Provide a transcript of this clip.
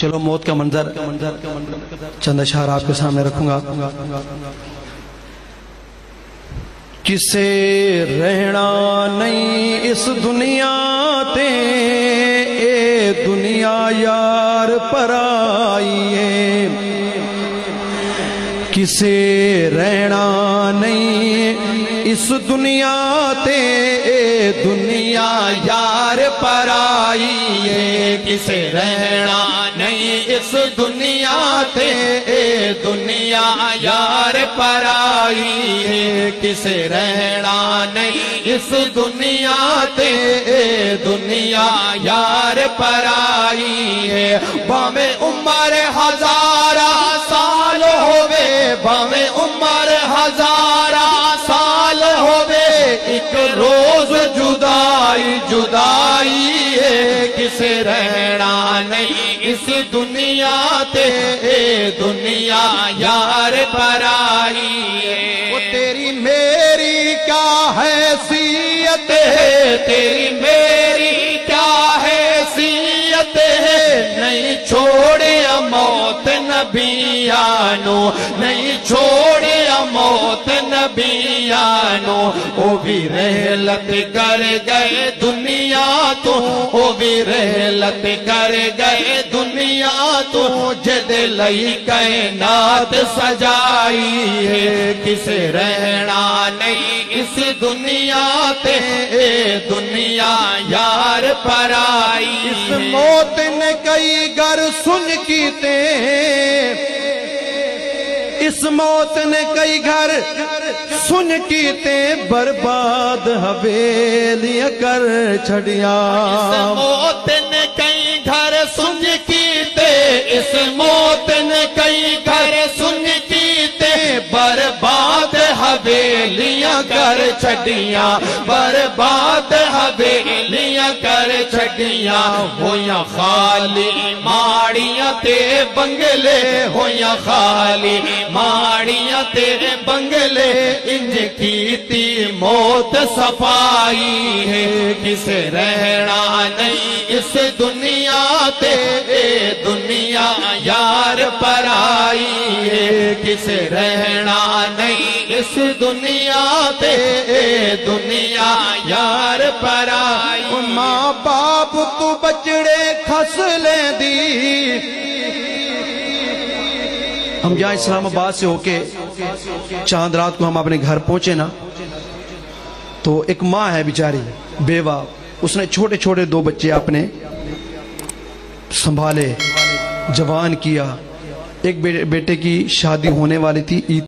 چلو موت کا منظر چند اشعار آپ کے سامنے رکھوں گا. کسے رہنا نہیں اس دنیا تے اے دنیا یار پرائی ہے. کسے رہنا نہیں اس دنیا تے اے دنیا یار پرائی ہے. کسے رہنا نہیں اس دنیا تے اے دنیا یار پرائی ہے. کسے رہنا نہیں اس دنیا تے اے دنیا یار پرائی ہے. باویں عمر ہزارہ سال ہووے باویں عمر ہزارہ سال ہووے ایک روز جدائی جدائی ہے. کسے رہنا نہیں اس دنیا تے اے دنیا یار پرائی ہے. وہ تیری میری کیا حیثیت ہے تیری میری کیا حیثیت ہے. نہیں چھوڑیا موت نبیانو نہیں چھوڑیا موت نبیانو. او بھی رحلت کر گئے دنیا تو او بھی رحلت کر گئے دنیا تو جد لئی کائنات سجائی ہے. کسے رہنا نہیں اس دنیا تے اے دنیا یار پرائی ہے. اس موت نے کئی گھر سن کیتے اس موت نے کئی گھر سن کیتے برباد حویلیاں کر چھڑیا. اس موت نے کئی گھر سن کیتے اس موت نے کئی گھر سن کیتے برباد حویلیاں کر چھڑیاں برباد حویلیاں کر چھڑیاں. ہویاں خالی ماڑیاں تے بنگلے ہویاں خالی ماڑیاں تے بنگلے انج کیتی موت صفائی ہے. کسے رہنا نہیں اس دنیا تے اے دنیا یار پرائی ہے. کسے رہنا نہیں اس دنیا تے اے دنیا یار پرائی. ماں باپ تو بچڑے کھس لیں دی. ہم جہاں اسلام آباد سے ہو کے چاند رات کو ہم اپنے گھر پہنچے نا تو ایک ماں ہے بیچاری بیوہ. اس نے چھوٹے چھوٹے 2 بچے اپنے سنبھالے جوان کیا. ایک بیٹے کی شادی ہونے والی تھی.